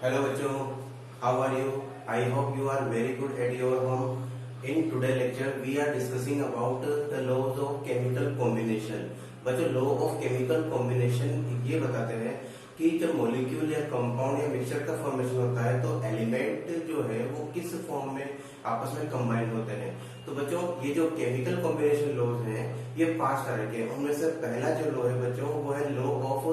Hello बच्चों, how are you? I hope you are very good at your home. In today lecture, we are discussing about the laws of chemical combination. बच्चों, law of chemical combination ये बताते हैं कि जब molecule या compound या mixture का formation होता है तो एलिमेंट जो है वो किस फॉर्म में आपस में कंबाइन होते हैं। तो बच्चों, ये जो केमिकल कॉम्बिनेशन लॉज हैं ये 5 तरह के हैं। उनमें से पहला जो लॉ है बच्चों वो है law of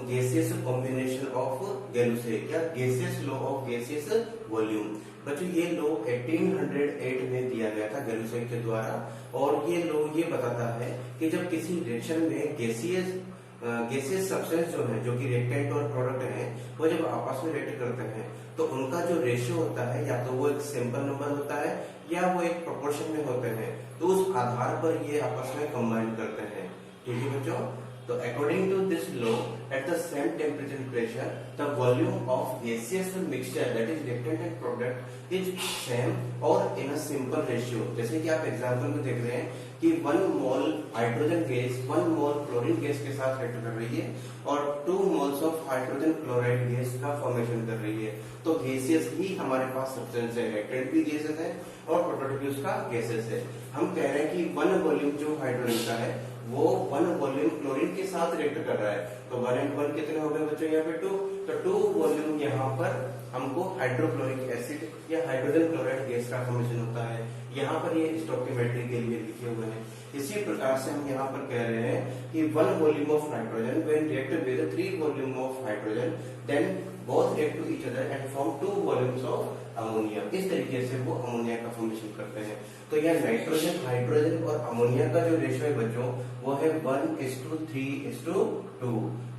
gaseous combination of Gay Lussac या gaseous law of gaseous volume. बच्चों, ये लॉ 1808 में दिया गया था गैलुसेक के द्वारा और ये लॉ ये बताता है कि जब किसी रिएक्शन में गैसियस सब्सटेंस जो है जो कि रिएक्टेंट और प्रोडक्ट है वो जब आपस में रिएक्ट करते हैं तो उनका जो रेशियो होता है या तो वो एक सिंपल नंबर होता है या वो एक प्रोपोर्शन में होते हैं, तो उस आधार पर ये आपस में कंबाइन करते हैं। ठीक है बच्चों, तो according to this law at the same temperature and pressure the volume of gaseous mixture that is reactant and product is same और इन अ सिंपल रेशियो। जैसे कि आप एग्जांपल में देख रहे हैं कि 1 मोल हाइड्रोजन गैस 1 मोल क्लोरीन गैस के साथ रिएक्ट कर रही है और 2 moles of hydrogen chloride gas का फॉर्मेशन कर रही है। तो गैसियस ही हमारे पास सब्सटेंस है, रिएक्टेंट भी गैसेस है और प्रोडक्ट भी उसका गैसेस है। हम कह रहे हैं कि 1 वॉल्यूम जो हाइड्रोजन का है वो 1 वॉल्यूम क्लोरीन के साथ रिएक्ट कर रहा है, तो 1 and 1 कितने हो गए बच्चों यहाँ पे 2, तो 2 वॉल्यूम यहाँ पर हमको हाइड्रोक्लोरिक एसिड या हाइड्रोजन क्लोराइड गैस का फॉर्मेशन होता है। यहाँ पर ये स्टोइकियोमेट्री के लिए लिखे हुए हैं। इसी प्रकार से हम यहाँ पर कह रहे हैं कि 1 volume of nitrogen when reacted with 3 volume of hydrogen then both react to each other and form 2 volumes of ammonia. इस तरीके से वो अमोनिया का फॉर्मेशन करते हैं। तो यह नाइट्रोजन हाइड्रोजन और अमोनिया का जो रेशियो है बच्चों वो है 1:3:2।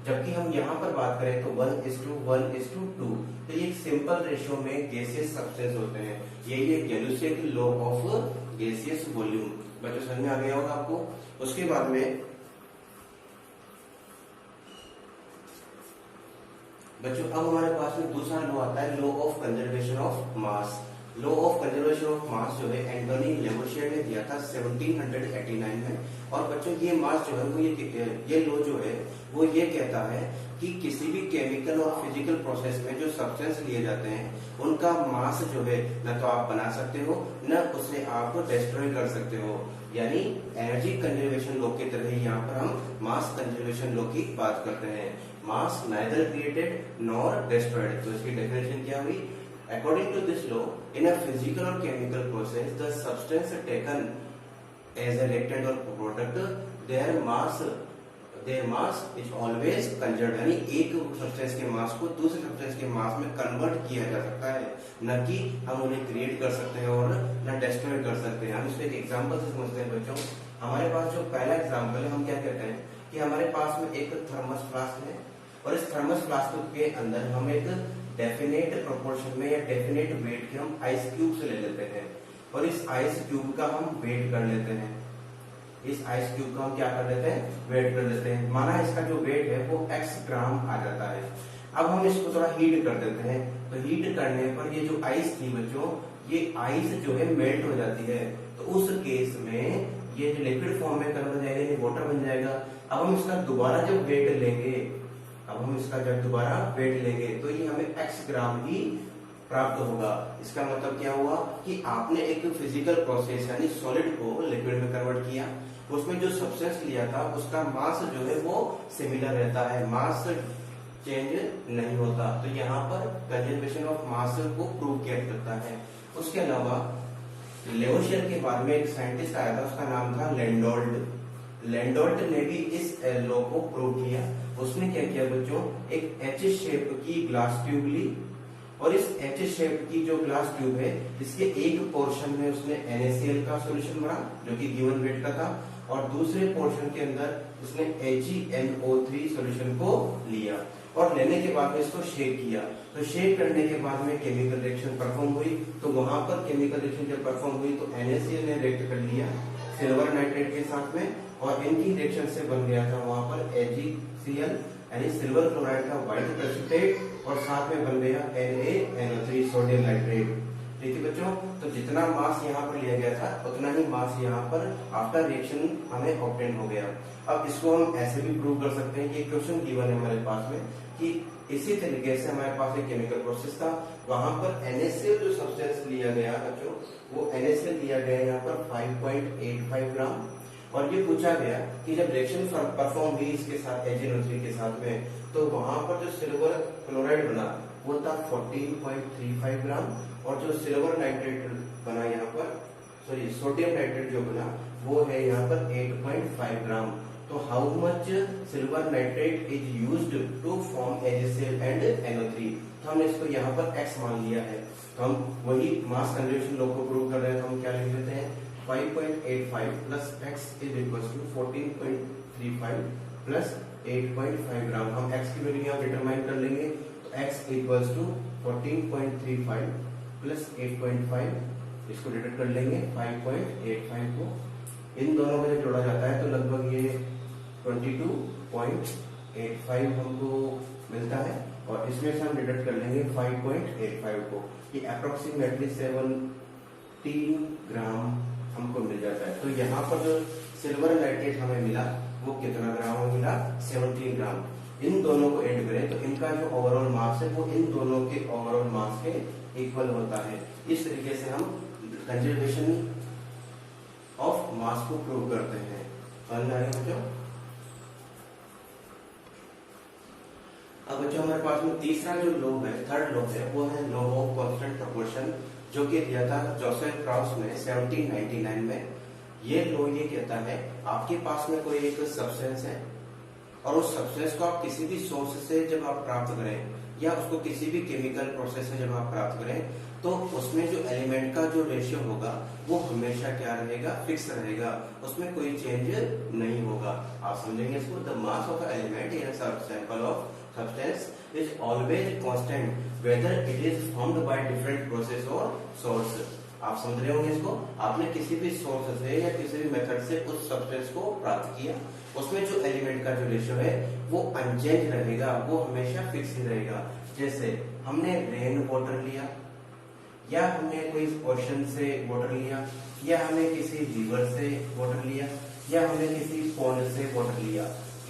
जबकि हम यहाँ पर बात करें तो 1:1:2। तो ये सिंपल रेशियो में गैसियस सब्सटेंस होते हैं। ये Gay-Lussac law of gaseous volume बच्चों समझ में आ गया होगा आपको। उसके बाद में बच्चों अब हमारे पास में दूसरा लॉ आता है law of conservation of mass. Law of conservation of mass जो है एंटोनी लेवोशियर ने दिया था 1789 में। और बच्चों ये मास जो है वो ये लॉ जो है वो ये कहता है कि किसी भी केमिकल और फिजिकल प्रोसेस में जो सब्सटेंस लिए जाते हैं उनका मास जो है न तो आप बना सकते हो न उसे आप डिस्ट्रॉय कर सकते हो। यानी एनर्जी कंजर्वेशन लॉ की तरह ही यहाँ पर हम मास कंजर्वेशन लॉ की बात करते हैं। Mass neither created nor destroyed. तो इसकी डेफिनेशन क्या हुई? According to this law, in a physical or chemical process, the substance taken as a reactant or product, their mass is always conserved। यानी एक सब्सटेंस के मास को दूसरे सब्सटेंस के मास में कन्वर्ट किया जा सकता है, न कि हम उन्हें क्रिएट कर सकते हैं और न डिस्ट्रॉय कर सकते हैं। हम इसको एक एग्जांपल से समझते हैं बच्चों। हमारे पास जो पहला एग्जांपल है हम क्या कहते हैं कि हमारे पास में एक थर्मस फ्लास्क है और इस थर्मस फ्लास्क के अंदर हम एक डेफिनेट प्रोपोर्शन में या डेफिनेट वेट के हम आइस क्यूब से ले लेते हैं और इस आइस क्यूब का हम वेट कर लेते हैं। इस आइस क्यूब का हम क्या कर लेते हैं? वेट कर लेते हैं। माना इसका जो वेट है वो x ग्राम आ जाता है। अब हम इसको थोड़ा हीट कर देते हैं, तो हीट करने पर ये जो आइस थी बच्चों ये आइस जो है मेल्ट हो जाती है। तो उस केस में ये जो लिक्विड फॉर्म में कन्वर्ट हो जाएगा, ये वाटर बन जाएगा। अब हम इसका दोबारा जब वेट लेंगे तो ये हमें x ग्राम ही प्राप्त होगा। इसका मतलब क्या हुआ कि आपने एक फिजिकल प्रोसेस यानी सॉलिड को लिक्विड में कन्वर्ट किया, उसमें जो सब्सटेंस लिया था उसका मास जो है वो सिमिलर रहता है, मास चेंज नहीं होता। तो यहाँ पर कंजर्वेशन ऑफ मास को प्रूव किया जाता है। उसके अलावा लेवोशियर के बाद में एक साइंटिस्ट आया था, उसका नाम था लैंडोल्ट ने भी इस लॉ को प्रूव किया। उसने क्या किया बच्चों, एक एच शेप की ग्लास ट्यूब ली और इस एच शेप की जो ग्लास ट्यूब है इसके एक पोर्शन में उसने NaCl का सॉल्यूशन भरा जो कि गिवन वेट का था और दूसरे पोर्शन के अंदर उसने AgNO3 सॉल्यूशन को लिया और लेने के बाद में इसको शेक किया। तो शेक करने के बाद में केमिकल रिएक्शन परफॉर्म हुई। तो वहां पर केमिकल रिएक्शन जब परफॉर्म हुई तो NaCl ने रिएक्ट कर लिया सिल्वर नाइट्रेट के साथ में और इनकी रिएक्शन से बन गया था वहां पर AgCl यानी सिल्वर क्लोराइड का व्हाइट प्रेसिपिटेट और साथ में बन गया NaNO3 सोडियम नाइट्रेट। ठीक है बच्चों, तो जितना मास यहाँ पर लिया गया था उतना ही मास यहाँ पर आफ्टर रिएक्शन हमें ऑब्टेन हो गया। अब इसको हम ऐसे भी प्रूव कर सकते हैं कि क्वेश्चन गिवन है हमारे पास में कि इसी तरीके से हमारे पास एक केमिकल प्रोसेस था, वहां पर NaCl जो सब्सटेंस लिया गया बच्चों, वो NaCl लिया गया यहाँ पर 5.85 ग्राम, और ये पूछा गया कि जब रिएक्शन परफॉर्म हुई इसके साथ AgNO3 के साथ में, तो वहां पर जो सिल्वर क्लोराइड बना वो था 14.35 ग्राम, और जो सिल्वर नाइट्रेट बना यहाँ पर, सॉरी सोडियम नाइट्रेट जो बना वो है यहाँ पर 8.5 ग्राम। तो how much silver nitrate is used to form AgCl and NO3, तो हमने इसको यहाँ पर x मान लिया है। तो हम वही मास कंजर्वेशन लॉ को प्रूव कर रहे हैं, तो हम क्या लिख देते हैं 5.85 plus x is equal to 14.35 plus 8.5 gram. हम x की वैल्यू यहाँ डिटरमाइन कर लेंगे, तो x इक्वल्स टू 14.35 प्लस 8.5, इसको डिडक्ट कर लेंगे 5.85 को, इन दोनों को जब जोड़ा जाता है तो लगभग ये 22.85 हमको मिलता है, और इसमें से हम डिडक्ट कर लेंगे 5.85 को, ये अप्रोक्सीमेटली 17 ग्राम हमको मिल जाता है। तो यहाँ पर जो सिल्वर नाइट्रेट हमें मिला वो कितना ग्राम हमें मिला, 17 ग्राम। इन दोनों को ऐड करें तो इनका जो ओवरऑल मास है वो इन दोनों के ओवरऑल मास के इक्वल होता है। इस तरीके से हम कंजर्वेशन ऑफ मास को प्रूव करते हैं। समझ आ गया बच्चों? अब बच्चों हमारे पास में तीसरा जो लॉ है, थर्ड लॉ है, वो है लॉ ऑफ कांस्टेंट प्रोपोर्शन, जो कि दिया था जोसेफ क्राउस ने 1799 में। ये लॉ ये कहता है आपके पास में कोई एक सब्सटेंस है, और उस सब्सटेंस को आप किसी भी सोर्स से जब आप प्राप्त करें, या उसको किसी भी केमिकल प्रोसेस से जब आप प्राप्त करें, तो उसमें जो एलिमेंट का जो रेशियो होगा वो हमेशा क्या रहेगा, फिक्स रहेगा, उसमें कोई चेंज नहीं होगा। आप समझेंगे इसको, the mass of element in a sample of substance is always constant whether it is formed by different process or source। आप समझ रहे होंगे इसको, आपने किसी भी सोर्स से या किसी भी मेथड से उस सब्सटेंस को प्राप्त किया, उसमें जो एलिमेंट का जो रेशियो है वो अनचेंज रहेगा, वो हमेशा फिक्स ही रहेगा। जैसे हमने रेन वाटर लिया, या हमने कोई ओशन से वाटर लिया, या हमने किसी रिवर से वाटर लिया, या हमने किसी पॉन्ड से वाटर लिया,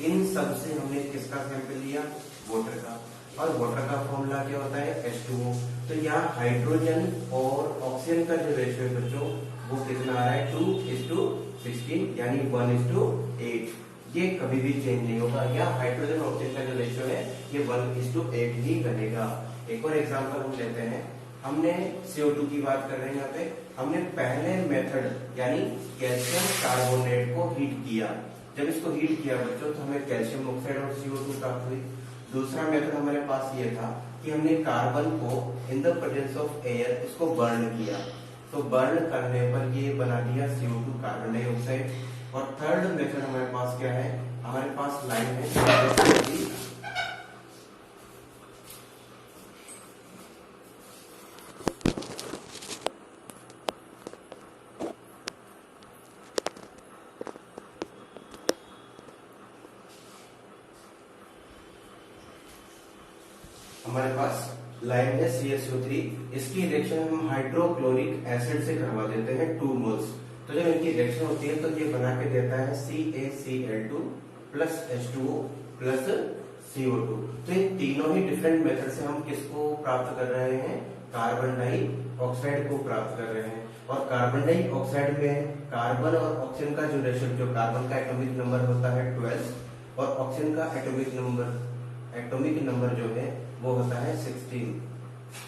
इन सब से हमने किसका सैंपल लिया, वाटर का, और वाटर का फॉर्मूला क्या होता है, H2O। तो यहाँ हाइड्रोजन और ऑक्सीजन का जो रेशियो है बच्चों वो कितना आ रहा है, 2:16, यानी 1:8। ये कभी भी चेंज नहीं होगा, यहाँ हाइड्रोजन ऑक्सीजन का जो रेशियो है ये 1:8 ही रहेगा। एक और एग्जाम्पल हम लेते हैं, हमने CO2 की बात कर रहे हैं यहाँ पे, हमने पहले मेथड यानी कैल्शियम कार्बोनेट को हीट किया। जब इसको हीट किया बच्चों तो हमें कैल्शियम ऑक्साइड और CO2 प्राप्त हुई। दूसरा मेथड हमारे पास ये था कि हमने कार्बन को in the presence of air इसको बर्न किया, तो बर्न करने पर ये बना दिया CO2 कार्बन डाइऑक्साइड। और थर्ड मेथड हमारे पास क्या है, हमारे पास लाइन है हमारे पास लाइन है CaCO3, इसकी रिएक्शन हम हाइड्रोक्लोरिक एसिड से करवा देते हैं 2 मोल्स। तो जब इनकी रिएक्शन होती है तो ये बना के देता है CaCl2 plus H2O plus CO2। तो इन तीनों ही डिफरेंट मेथड से हम किसको प्राप्त कर रहे हैं, कार्बन डाइऑक्साइड को प्राप्त कर रहे हैं। और कार्बन डाइऑक्साइड में कार्बन और ऑक्सीजन का जो रेशियो, जो कार्बन का एटॉमिक नंबर होता है 12, और ऑक्सीजन का एटॉमिक नंबर जो है वो होता है 16।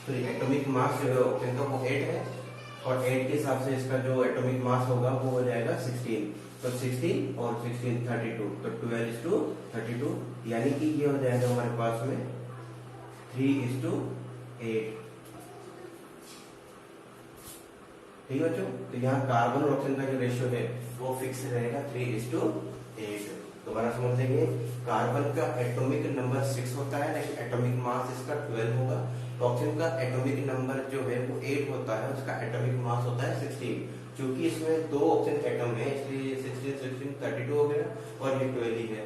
तो एटॉमिक मास जो है ऑक्सीजन का वो 8 है, और 8 के हिसाब से इसका जो एटॉमिक मास होगा वो हो जाएगा 16। तो 16 और 16 32, तो 12:32, यानी कि ये हो जाएगा हमारे पास में 3:8। ठीक है बच्चों, तो यहाँ कार्बन और ऑक्सीजन का जो रेशियो है वो फिक्स रहेगा 3:8। दोबारा समझ लेंगे, कार्बन का एटॉमिक नंबर 6 होता है, लेकिन एटॉमिक मास इसका 12 होगा। तो ऑक्सीजन का एटॉमिक नंबर जो है वो 8 होता है, उसका एटॉमिक मास होता है 16। क्योंकि इसमें 2 ऑक्सीजन एटम है इसलिए 16 32 हो गया, और ये 12 ही है।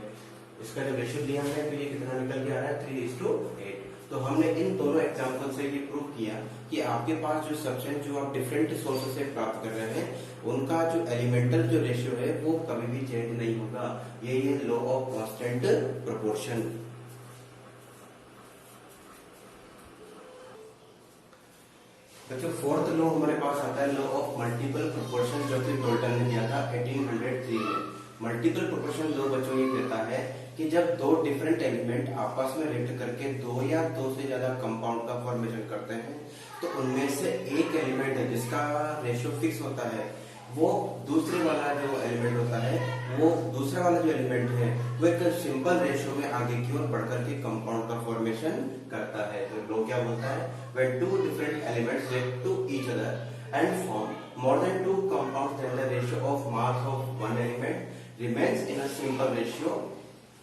इसका जो रेशियो लिया हमने तो ये कितना निकल के आ रहा है, 3:8। तो हमने इन दोनों एग्जाम्पल से ये प्रूव किया कि आपके पास जो सब्सटेंस जो आप डिफरेंट सोर्सेस से प्राप्त कर रहे हैं उनका जो एलिमेंटल जो रेशियो है वो कभी भी चेंज नहीं होगा। ये लॉ ऑफ कांस्टेंट प्रोपोर्शन। बच्चों फोर्थ लॉ हमारे पास आता है लॉ ऑफ मल्टीपल प्रोपोर्शन, जो कि डॉल्टन ने दिया था 1803 में। मल्टीपल प्रोपोर्शन लॉ बच्चों ये कहता है कि जब दो डिफरेंट एलिमेंट आपस में रिएक्ट करके दो या दो से ज्यादा कंपाउंड का फॉर्मेशन करते हैं तो उनमें से एक एलिमेंट है जिसका रेशियो फिक्स होता है, वो दूसरे वाला जो एलिमेंट होता है वो दूसरा वाला जो एलिमेंट है वो एक सिंपल रेशियो में आगे की ओर बढ़कर के कंपाउंड का फॉर्मेशन करता है। तो लॉ क्या बोलता है, when two different elements react to each other and form more than two compounds, then the ratio of mass of one element remains in a simple ratio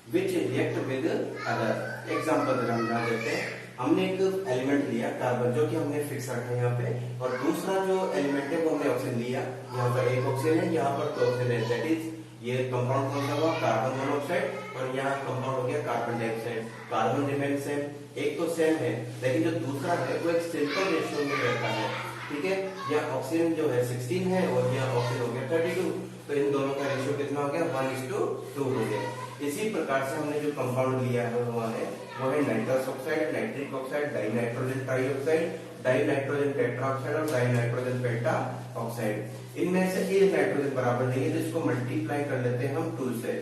which react with other। Example हम यहाँ देते हैं, हमने एक element लिया carbon जो कि हमने फिक्स रखा है यहाँ पे, और दूसरा जो एलिमेंट है वो हमने ऑक्सीजन लिया। यहाँ पर एक ऑक्सीजन है, यहाँ पर दो ऑक्सीजन है, दैट इज ये कंपाउंड कौन सा हुआ, कार्बन मोनोऑक्साइड, और यहाँ कंपाउंड हो गया carbon dioxide. Carbon remain same, एक तो सेम है लेकिन जो दूसरा है वो एक सिंपल रेशियो में रहता है, ठीक है। यहाँ ऑक्सीजन जो है 16 है और यहाँ ऑक्सीजन हो गया 32, तो इन दोनों का रेशियो कितना हो गया, 1:2 हो गया। इसी प्रकार से हमने जो कंपाउंड लिया है वो है nitrous oxide, nitric oxide, dinitrogen trioxide, dinitrogen tetroxide और डाइनाइट्रोजन पेंटा ऑक्साइड। इनमें से एक नाइट्रोजन बराबर नहीं है तो इसको मल्टीप्लाई कर लेते हैं हम 2 से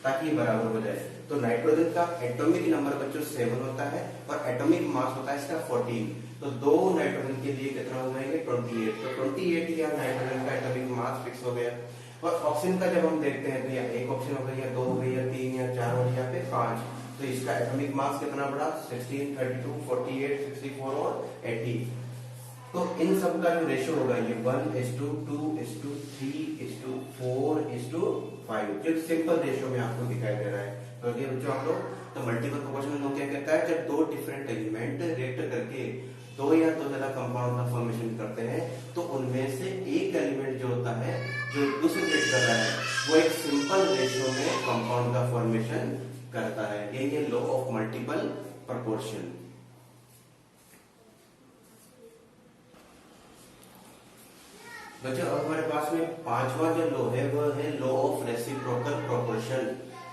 ताकि बराबर हो जाए। तो नाइट्रोजन का एटॉमिक नंबर बच्चों 7 होता है और एटॉमिक मास होता है इसका 14। तो दो नाइट्रोजन के लिए कितना हो जाएंगे 28। तो 28 या नाइट्रोजन का एटॉमिक मास फिक्स हो गया। और ऑक्सीजन का जब हम देखते हैं तो या एक ऑक्सीजन हो गई या दो हो गई या 3 या 4 और यहाँ पे 5, तो इसका एटॉमिक मास कितना बड़ा 16, 32, 48, 64 और 80। तो इन सब का जो रेशियो होगा ये 1:2:3:4:5, जो सिंपल रेशियो में आपको दिखाई दे रहा है। तो ये बच्चों आप लोग, तो मल्टीपल प्रोपोर्शन लॉ क्या कहता है, जब दो डिफरेंट एलिमेंट रिएक्ट करके दो या दो ज्यादा कंपाउंड का फॉर्मेशन करते हैं तो उनमें से एक एलिमेंट जो होता है जो दूसरे रिएक्ट कर रहा है वो एक सिंपल रेशियो में कंपाउंड का फॉर्मेशन करता है। ये लॉ ऑफ मल्टीपल प्रोपोर्शन। बच्चों अब हमारे पास में पांचवा जो लॉ है वो है लॉ ऑफ रेसिप्रोकल प्रोपोर्शन।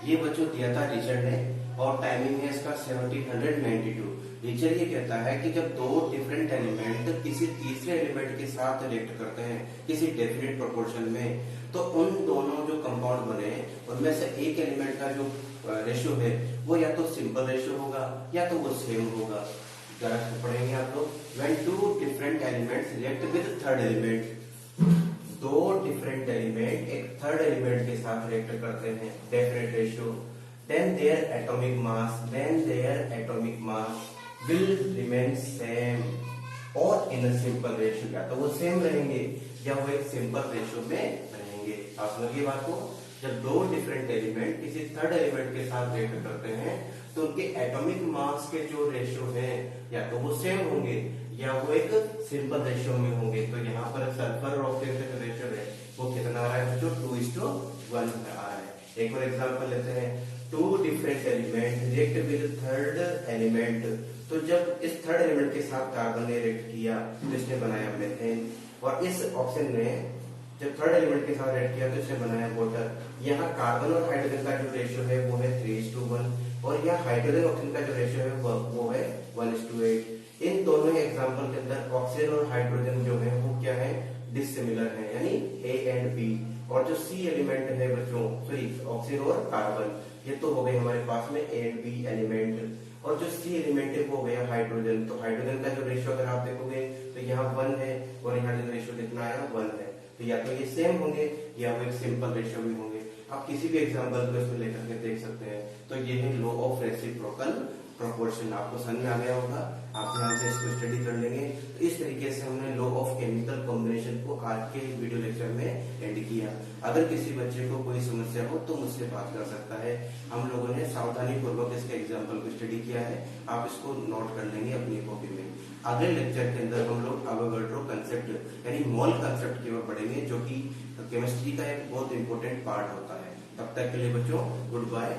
ये बच्चों दिया था रिचर्ड ने और टाइमिंग है इसका 1792। रिचर्ड ये कहता है कि जब दो डिफरेंट एलिमेंट किसी तीसरे एलिमेंट के साथ रिएक्ट करते हैं किसी डेफिनेट प्रोपोर्शन में, तो उन दोनों जो कंपाउंड बने उनमें से एक एलिमेंट का जो रेशियो है वो या तो सिंपल रेशियो होगा या तो वो सेम होगा। जरा पढ़ेंगे आप लोग, when two different elements react with third element, दो डिफरेंट एलिमेंट एक थर्ड एलिमेंट के साथ रिएक्ट करते हैं definite ratio, then their atomic mass will remain same और in a simple ratio। या तो वो सेम रहेंगे या वो एक सिंपल रेशियो में रहेंगे। आप समझिए बात को, जब दो डिफरेंट एलिमेंट किसी थर्ड एलिमेंट के साथ रिएक्ट करते हैं तो उनके एटॉमिक मास के जो रेशियो है या तो वो सेम होंगे या वो एक सिंपल रेशियो में होंगे। तो यहाँ पर सल्फर और ऑक्सीजन का जो रेशियो है वो कितना आ रहा है बच्चों, 2:1 आ रहा है। एक और एग्जांपल लेते हैं, two different element react with third element. तो जब इस थर्ड एलिमेंट के साथ कार्बन ने रिएक्ट किया तो इसने बनाया मीथेन, और इस ऑक्सीजन ने जब थर्ड एलिमेंट के साथ रिएक्ट किया तो इसने बनाया वाटर। यहाँ कार्बन और हाइड्रोजन का जो रेशियो है वो है 3:1 और यहाँ हाइड्रोजन ऑक्सीजन का जो रेशियो है वो है 1:8। इन दोनों एग्जाम्पल के अंदर ऑक्सीजन और हाइड्रोजन जो है वो क्या है, डिसिमिलर है, यानी A एंड B। और जो C एलिमेंट है बच्चों, सॉरी ऑक्सीजन और कार्बन, ये तो हो गए हमारे पास में A एंड B एलिमेंट। और जो C एलिमेंट है वो हो गया हाइड्रोजन। तो हाइड्रोजन का जो रेशियो अगर आप देखोगे तो यहाँ 1 है और यहाँ जो रेशियो कितना आया 1 है। तो या तो ये सेम होंगे या वो एक सिंपल रेशियो में होंगे। आप किसी भी एग्जाम्पल को इसमें लेकर के देख सकते हैं। तो ये है लॉ ऑफ रेसिप्रोकल प्रोपोर्शन। आपको समझ में आ गया होगा, आप यहाँ से इसको स्टडी कर लेंगे। तो इस तरीके से हमने लॉ ऑफ केमिकल कॉम्बिनेशन को आज के वीडियो लेक्चर में एंड किया। अगर किसी बच्चे को कोई समस्या हो तो मुझसे बात कर सकता है। हम लोगों ने सावधानी पूर्वक इसके एग्जाम्पल को स्टडी किया है, आप इसको नोट कर लेंगे अपनी कॉपी में। अगले लेक्चर के अंदर हम लोग अवोगाड्रो कंसेप्ट यानी मोल कंसेप्ट की ओर बढ़ेंगे, जो कि केमिस्ट्री का एक बहुत इंपॉर्टेंट पार्ट होता है। तब तक के लिए बच्चों गुड बाय।